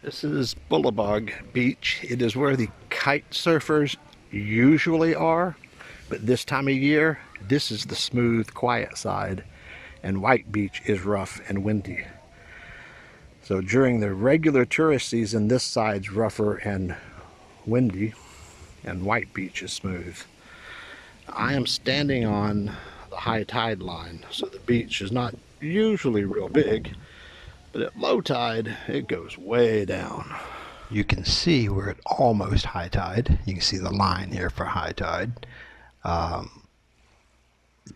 This is Bulabog Beach. It is where the kite surfers usually are, but this time of year, this is the smooth, quiet side, and White Beach is rough and windy. So during the regular tourist season, this side's rougher and windy, and White Beach is smooth. I am standing on the high tide line, so the beach is not usually real big, but at low tide, it goes way down. You can see we're at almost high tide. You can see the line here for high tide.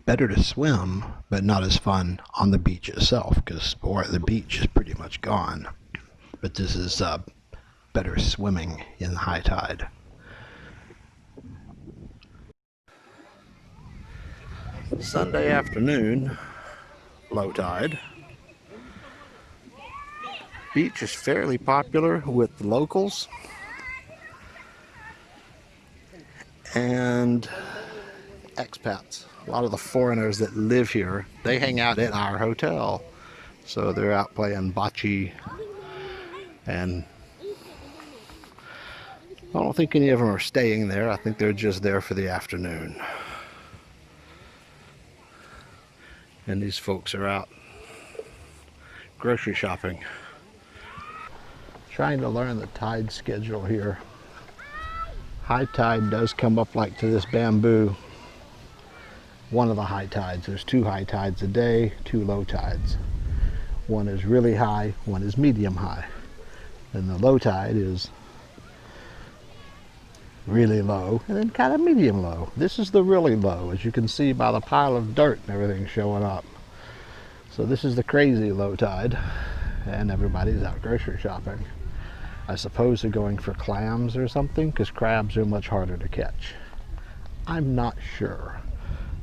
Better to swim, but not as fun on the beach itself, because the beach is pretty much gone. But this is better swimming in high tide. Sunday afternoon, low tide. Beach is fairly popular with the locals and expats. A lot of the foreigners that live here, they hang out at our hotel. So they're out playing bocce, and I don't think any of them are staying there. I think they're just there for the afternoon. And these folks are out grocery shopping. Trying to learn the tide schedule here. High tide does come up like to this bamboo. One of the high tides. There's two high tides a day, two low tides. One is really high, one is medium high. And the low tide is really low and then kind of medium low. This is the really low, as you can see by the pile of dirt and everything showing up. So this is the crazy low tide, and everybody's out grocery shopping. I suppose they're going for clams or something, because crabs are much harder to catch. I'm not sure,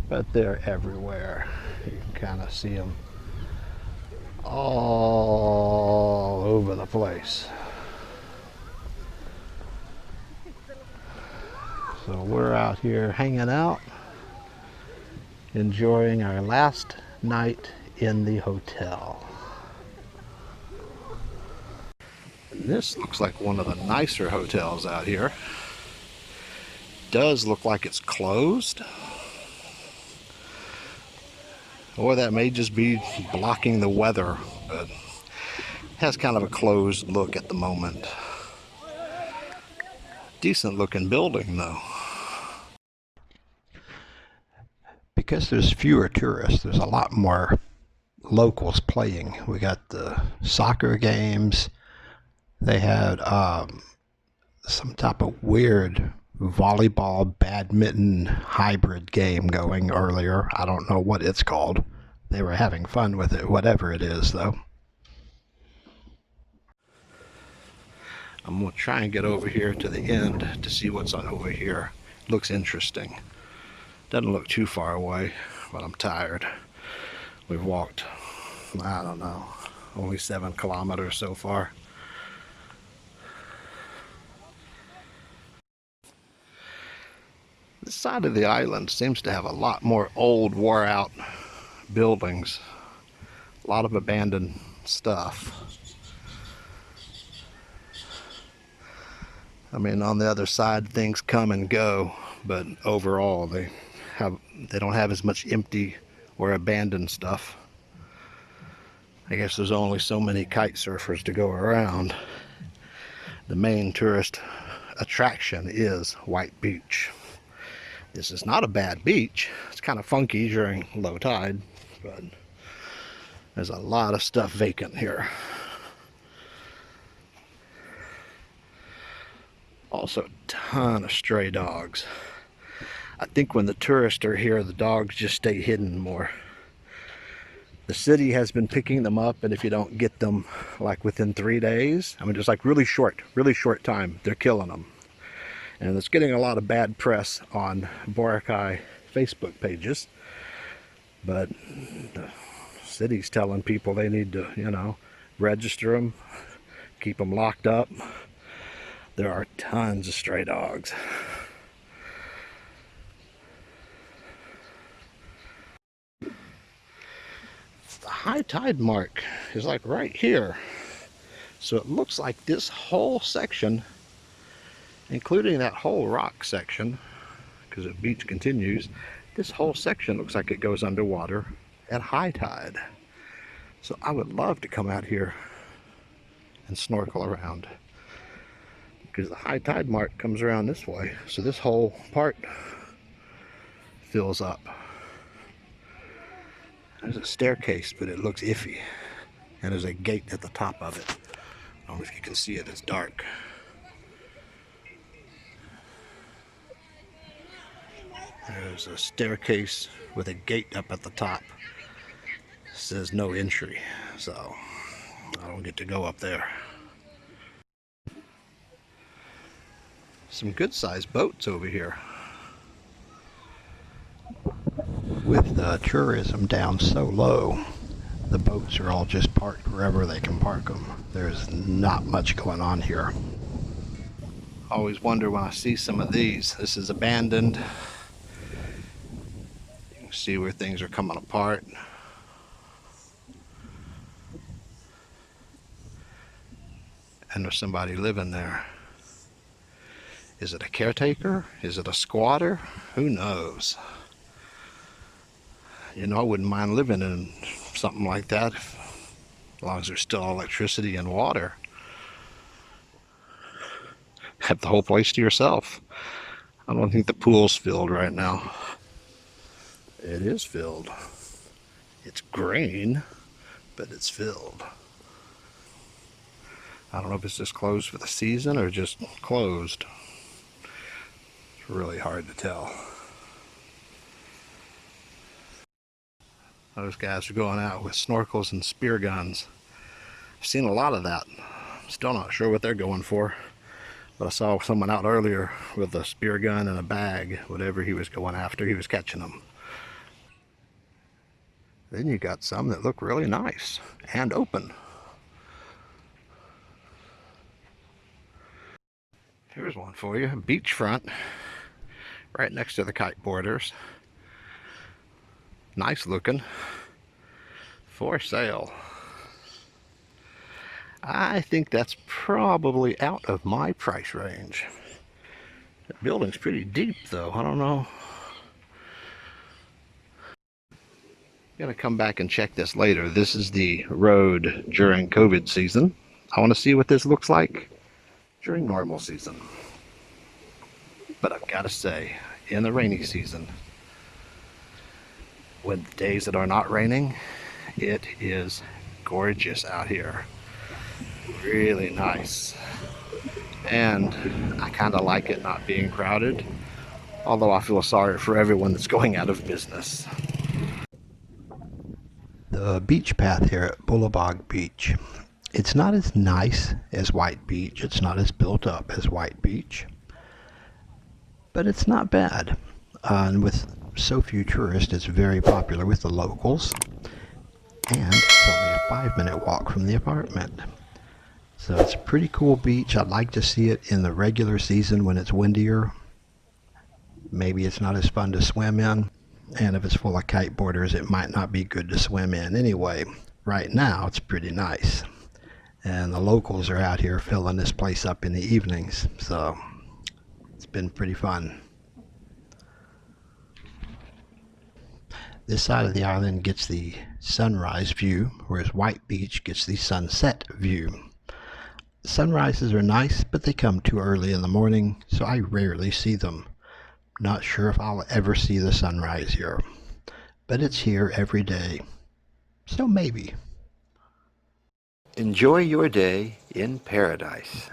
but they're everywhere. You can kind of see them all over the place. So we're out here hanging out, enjoying our last night in the hotel. This looks like one of the nicer hotels out here. Does look like it's closed. Or that may just be blocking the weather, but has kind of a closed look at the moment. Decent looking building though. Because there's fewer tourists, there's a lot more locals playing. We got the soccer games. They had some type of weird volleyball badminton hybrid game going earlier. I don't know what it's called. They were having fun with it, whatever it is though. I'm going to try and get over here to the end to see what's on over here. Looks interesting. Doesn't look too far away, but I'm tired. We've walked, I don't know, only 7 kilometers so far. This side of the island seems to have a lot more old, wore-out buildings. A lot of abandoned stuff. I mean, on the other side, things come and go, but overall, they don't have as much empty or abandoned stuff. I guess there's only so many kite surfers to go around. The main tourist attraction is White Beach. This is not a bad beach. It's kind of funky during low tide, but there's a lot of stuff vacant here. Also a ton of stray dogs. I think when the tourists are here, the dogs just stay hidden more. The city has been picking them up, and if you don't get them like within 3 days, I mean, just like really short time, they're killing them. And it's getting a lot of bad press on Boracay Facebook pages. But the city's telling people they need to, you know, register them, keep them locked up. There are tons of stray dogs. The high tide mark is like right here. So it looks like this whole section, including that whole rock section, because the beach continues, this whole section looks like it goes underwater at high tide. So I would love to come out here and snorkel around, because the high tide mark comes around this way. So this whole part fills up. There's a staircase, but it looks iffy. And there's a gate at the top of it. I don't know if you can see it, it's dark. There's a staircase with a gate up at the top. It says no entry, so I don't get to go up there. Some good sized boats over here. With the tourism down so low, the boats are all just parked wherever they can park them. There's not much going on here. I always wonder when I see some of these. This is abandoned. You can see where things are coming apart. And there's somebody living there. Is it a caretaker? Is it a squatter? Who knows? You know, I wouldn't mind living in something like that, as long as there's still electricity and water. Have the whole place to yourself. I don't think the pool's filled right now. It is filled. It's green, but it's filled. I don't know if it's just closed for the season or just closed. It's really hard to tell. Those guys are going out with snorkels and spear guns. I've seen a lot of that. Still not sure what they're going for. But I saw someone out earlier with a spear gun and a bag. Whatever he was going after, he was catching them. Then you got some that look really nice and open. Here's one for you. Beachfront, right next to the kite boarders. Nice looking. For sale. I think that's probably out of my price range. That building's pretty deep though. I don't know. Gonna come back and check this later. This is the road during COVID season. I want to see what this looks like during normal season. But I've got to say, in the rainy season, when the days that are not raining, it is gorgeous out here. Really nice. And I kind of like it not being crowded, although I feel sorry for everyone that's going out of business. The beach path here at Bulabog Beach, it's not as nice as White Beach. It's not as built up as White Beach, but it's not bad. And with so few tourists, it's very popular with the locals, and it's only a 5-minute walk from the apartment. So it's a pretty cool beach. I'd like to see it in the regular season when it's windier. Maybe it's not as fun to swim in, and if it's full of kiteboarders, it might not be good to swim in. Anyway, right now it's pretty nice, and the locals are out here filling this place up in the evenings, so it's been pretty fun. This side of the island gets the sunrise view, whereas White Beach gets the sunset view. Sunrises are nice, but they come too early in the morning, so I rarely see them. Not sure if I'll ever see the sunrise here, but it's here every day, so maybe. Enjoy your day in paradise.